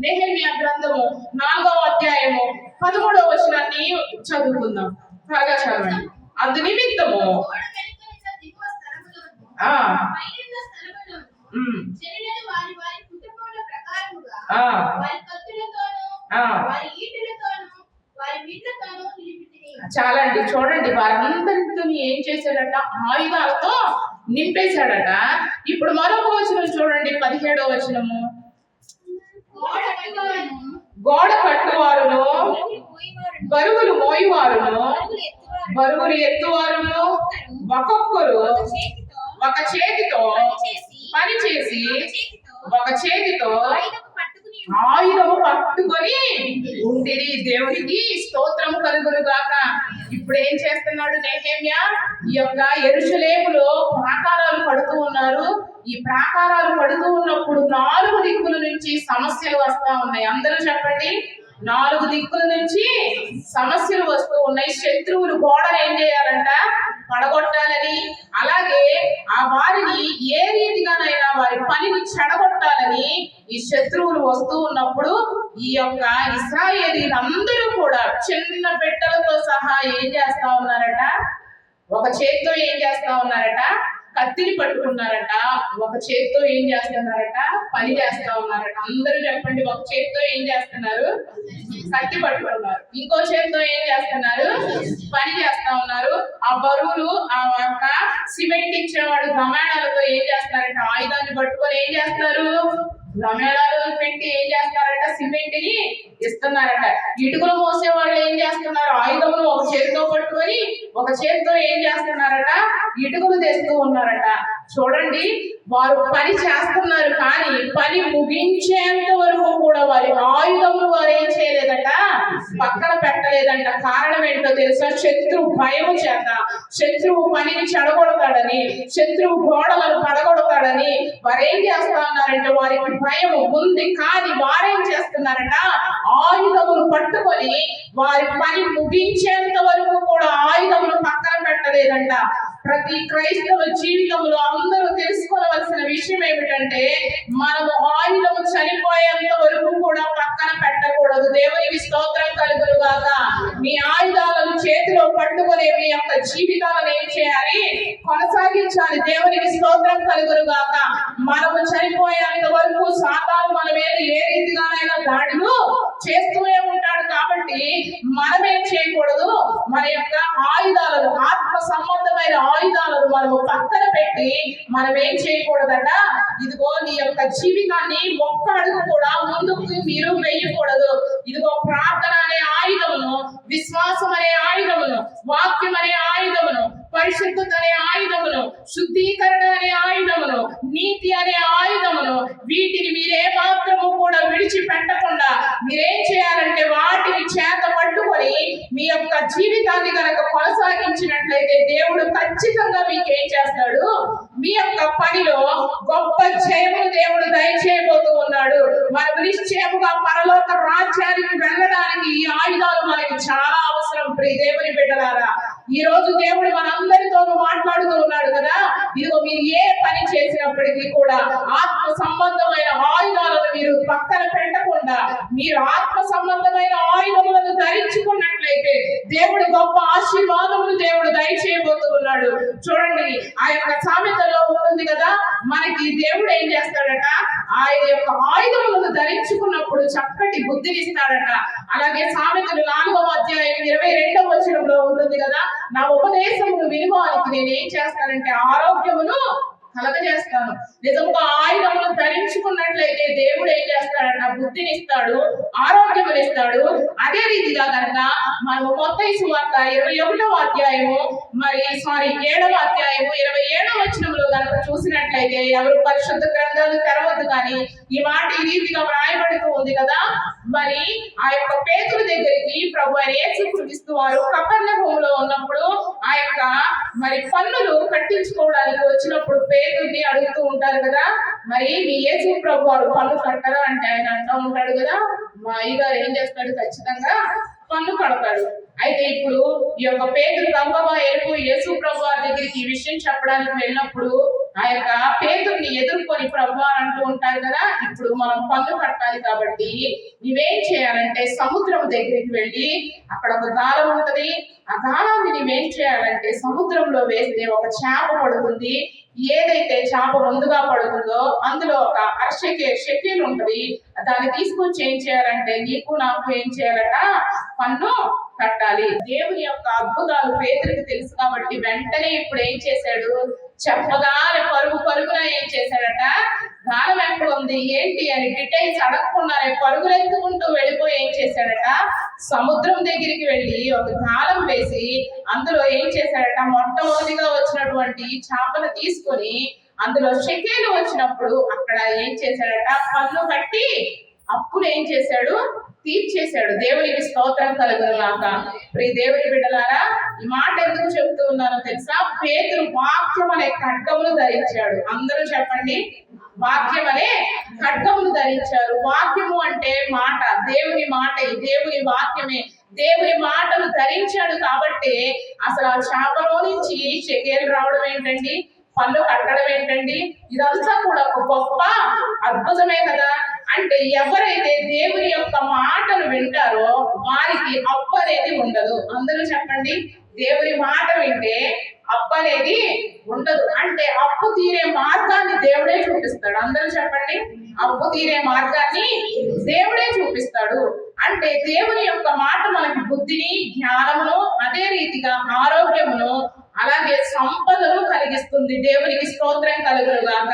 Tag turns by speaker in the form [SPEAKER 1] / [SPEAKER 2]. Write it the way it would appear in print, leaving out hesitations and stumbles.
[SPEAKER 1] నెహెమ్యా గ్రంథము 4వ అధ్యాయము 13వ వచనాన్ని చదువుకుందాం. త్వరగా చదవండి. అందు నిమిత్తము చాలండి. చూడండి, వారందరితో ఏం చేశాడట? ఆయుధాలతో నింపేశాడట. ఇప్పుడు మరొక వచనం చూడండి, 17వ వచనము. గోడ కట్టువారును, బరువులు మోయువారును, బరువులు ఎత్తువారును ఒక్కొక్కరు ఒక చేతితో పని చేసి ఒక చేతితో ఆయుధము పట్టుకొని ఉండిరి. దేవునికి స్తోత్రం కలుగును గాక. ఇప్పుడు ఏం చేస్తున్నాడు నెహెమ్యా? ఈ యొక్క యెరూషలేములో ప్రాకారాలు పడుతూ ఉన్నారు. ఈ ప్రాకారాలు పడుతూ ఉన్నప్పుడు 4 దిక్కుల నుంచి సమస్యలు వస్తా ఉన్నాయి. అందరూ చెప్పండి, 4 దిక్కుల నుంచి సమస్యలు వస్తూ ఉన్నాయి. శత్రువులు గోడను ఏం చేయాలంట? పడగొట్టాలని, అలాగే ఆ వారిని ఏ రీతిగానైనా వారి పనిని చెడగొట్టాలని ఈ శత్రువులు వస్తూ ఉన్నప్పుడు ఈ యొక్క ఇశ్రాయేలీలందరూ కూడా చిన్న బిడ్డలతో సహా ఏం చేస్తా ఉన్నారట? ఒక చేతితో ఏం చేస్తా ఉన్నారట? కత్తిని పట్టుకున్నారట. ఒక చేతితో ఏం చేస్తున్నారట? పని చేస్తా ఉన్నారట. అందరూ చెప్పండి, ఒక చేతితో ఏం చేస్తున్నారు? కత్తి పట్టుకున్నారు. ఇంకో చేతితో ఏం చేస్తున్నారు? పని చేస్తా ఉన్నారు. ఆ బరువులు, ఆ యొక్క సిమెంట్ ఇచ్చేవాడు ప్రమాణాలతో ఏం చేస్తారంట? ఆయుధాన్ని పట్టుకొని ఏం చేస్తున్నారు? ప్రమాణాలు పెట్టి ఏం చేస్తారట? సిమెంట్ ని ఇస్తున్నారట. ఇటుకలు మోసే వాళ్ళు ఏం చేస్తున్నారు? ఆయుధములు ఒక చేతితో పట్టుకొని ఒక చేతితో ఏం చేస్తున్నారట? ఇటుకలు తెస్తూ ఉన్నారట. చూడండి, వారు పని చేస్తున్నారు, కానీ పని ముగించేంత వరకు కూడా వారి ఆయుధములు వారు ఏం చేయలేదట? పక్కన పెట్టలేదంట. కారణం ఏంటో తెలుసా? శత్రువు భయము చేత, శత్రువు పనిని చెడగొడతాడని, శత్రువు గోడలను పడగొడతాడని వారు ఏం చేస్తా ఉన్నారంటే వారికి భయము ఉంది. కానీ వారేం చేస్తున్నారట? ఆయుధములు పట్టుకొని వారి పని ముగించేంత వరకు కూడా ఆయుధములు పక్కన పెట్టలేదంట. ప్రతి క్రైస్తవ జీవితంలో అందరూ తెలుసుకోవలసిన విషయం ఏమిటంటే, మనము ఆయుధము చనిపోయేంత వరకు కూడా పక్కన పెట్టకూడదు. దేవునికి స్తోత్రం కలుగును గాక. మీ ఆయుధాలను చేతిలో పట్టుకొని మీ యొక్క జీవితాలను ఏం చేయాలి? కొనసాగించాలి. దేవునికి స్తోత్రం కలుగును గాక. మనము చనిపోయేంత వరకు సాతాను మన మీద ఏ రీతిగానైనా దాడులు చేస్తూనే ఉంటాడు. కాబట్టి మనమేం చేయకూడదు? మన యొక్క ఆయుధాలను, ఆత్మ సంబంధమైన ఆయుధాలను మనము పక్కన పెట్టి మనం ఏం చేయకూడదట? ఇదిగో నీ యొక్క జీవితాన్ని ఒక్క అడుగు కూడా ముందుకు మీరు వేయకూడదు. ఇదిగో ప్రార్థన అనే ఆయుధమును, విశ్వాసం అనే ఆయుధమును, వాక్యం అనే ఆయుధమును, పరిశుద్ధత అనే ఆయుధమును, శుద్ధీకరణ అనే ఆయుధమును, నీతి అనే ఆయుధమును, వీటిని మీరే మాత్రము కూడా విడిచిపెట్టకుండా మీరేం చేయాలంటే వాటిని చేత పట్టుకొని మీ యొక్క జీవితాన్ని కనుక కొనసాగించినట్లయితే దేవుడు ఖచ్చితంగా మీకు ఏం చేస్తాడు? మీ యొక్క పనిలో గొప్ప జయము దేవుడు దయచేయబోతూ ఉన్నాడు. మనం నిశ్చయముగా పరలోక రాజ్యానికి వెళ్ళడానికి ఈ ఆయుధాలు మనకి చాలా అవసరం. ప్రియ దేవుని బిడ్డలారా, ఈ రోజు దేవుడు మనందరితోనూ మాట్లాడుతూ ఉన్నాడు కదా. ఇదిగో మీరు ఏ పని చేసినప్పటికీ కూడా ఆత్మ సంబంధమైన ఆయుధాలను మీరు పక్కన పెట్టకుండా మీరు ఆత్మ సంబంధమైన ఆయుధములను ధరించుకున్నట్లయితే దేవుడు గొప్ప ఆశీర్వాదములు దేవుడు దయచేయబోతూ ఉన్నాడు. చూడండి, ఆ యొక్క సామెతలో ఉంటుంది కదా, మనకి దేవుడు ఏం చేస్తాడట? ఆయన యొక్క ఆయుధములను ధరించుకున్నప్పుడు చక్కటి బుద్ధిని ఇస్తాడట. అలాగే సామెతలు 4వ అధ్యాయం 22వ వచనంలో ఉంటుంది కదా, నా ఉపదేశమును వినువానికి నేను ఏం చేస్తానంటే ఆరోగ్యమును కలగజేస్తాను. నిజంగా ఆయుధములు ధరించుకున్నట్లయితే దేవుడు ఏం చేస్తాడట? బుద్ధిని ఇస్తాడు, ఆరోగ్యములు ఇస్తాడు. అదే రీతిగా కనుక మనము మత్తయి సువార్త 21వ అధ్యాయము 7వ అధ్యాయము 27వ వచనంలో కనుక చూసినట్లయితే, ఎవరు పరిశుద్ధ గ్రంథాలు తెరవద్దు కానీ ఈ మాట ఈ రీతిగా వ్రాయబడుతూ ఉంది కదా. మరి ఆ యొక్క పేతురు దగ్గరికి ప్రభు అయిన యేసుక్రీస్తు వారు కపెర్నహూములో ఉన్నప్పుడు ఆ యొక్క పన్నులు కట్టించుకోవడానికి వచ్చినప్పుడు పేతుర్ని అడుగుతూ ఉంటారు కదా, మరి మీ యేసు ప్రభు వారు పన్ను కట్టరా అంటే ఆయన అంటూ ఉంటాడు కదా, మా అయ్యగారు ఏం చేస్తాడు? ఖచ్చితంగా పన్ను కడతాడు. అయితే ఇప్పుడు ఈ యొక్క పేతురు గంగవ్వ వెళ్ళిపోయి యేసు ప్రభు వారి దగ్గరికి ఈ విషయం చెప్పడానికి వెళ్ళినప్పుడు ఆ యొక్క పేతుర్ని ఎదుర్కొని ప్రభు అంటూ ఉంటారు కదా, ఇప్పుడు మనం పన్ను కట్టాలి కాబట్టి నువ్వేం చేయాలంటే సముద్రం దగ్గరికి వెళ్ళి అక్కడ ఒక గాలం ఉంటది, ఆ గాలాన్ని నువ్వేం చేయాలంటే సముద్రంలో వేస్తే ఒక చేప పడుతుంది. ఏదైతే చేప ముందుగా పడుతుందో అందులో ఒక షెకేల్ ఉంటది. దాన్ని తీసుకొచ్చి ఏం చేయాలంటే నీకు నాకు ఏం చేయాలట, పన్ను కట్టాలి. దేవుని యొక్క అద్భుతాలు పేతురికి తెలుసు కాబట్టి వెంటనే ఇప్పుడు ఏం చేశాడు, చెప్పగానే పరుగున ఏం చేశాడట, గాలం ఎక్కడ ఉంది ఏంటి అని డీటెయిల్స్ అడగకుండానే పరుగులెత్తుకుంటూ వెళ్ళిపోయి ఏం చేశాడట, సముద్రం దగ్గరికి వెళ్ళి ఒక గాలం వేసి అందులో ఏం చేశాడట, మొట్టమొదటిగా వచ్చినటువంటి చేపను తీసుకొని అందులో షెకేలు వచ్చినప్పుడు అక్కడ ఏం చేశాడట, పన్ను కట్టి అప్పుడు ఏం చేశాడు, తీర్చేశాడు. దేవునికి స్తోత్రం కలుగునుగాక. ప్రియ దేవుని బిడ్డలారా, ఈ మాట ఎందుకు చెప్తూ ఉన్నానో తెలుసా? పేతురు వాక్యం అనే ఖడ్గమును ధరించాడు. అందరూ చెప్పండి, వాక్యం అనే ఖడ్గమును ధరించారు. వాక్యము అంటే మాట, దేవుని మాట, దేవుని వాక్యమే. దేవుని మాటను ధరించాడు కాబట్టి అసలు ఆ చేపలో నుంచి షెకేలు రావడం ఏంటండి, పన్ను కట్టడం ఏంటండి, ఇదంతా కూడా ఒక గొప్ప అద్భుతమే కదా. అంటే ఎవరైతే దేవుని యొక్క మాటను వింటారో వారికి అప్పు అనేది ఉండదు. అందరూ చెప్పండి, దేవుని మాట వింటే అప్పు అనేది ఉండదు. అంటే అప్పు తీరే మార్గాన్ని దేవుడే చూపిస్తాడు. అందరూ చెప్పండి, అప్పు తీరే మార్గాన్ని దేవుడే చూపిస్తాడు. అంటే దేవుని యొక్క మాట మనకి బుద్ధిని, జ్ఞానమును, అదే రీతిగా ఆరోగ్యమును, అలాగే సంపదను కలిగిస్తుంది. దేవునికి స్తోత్రం కలుగునుగాక.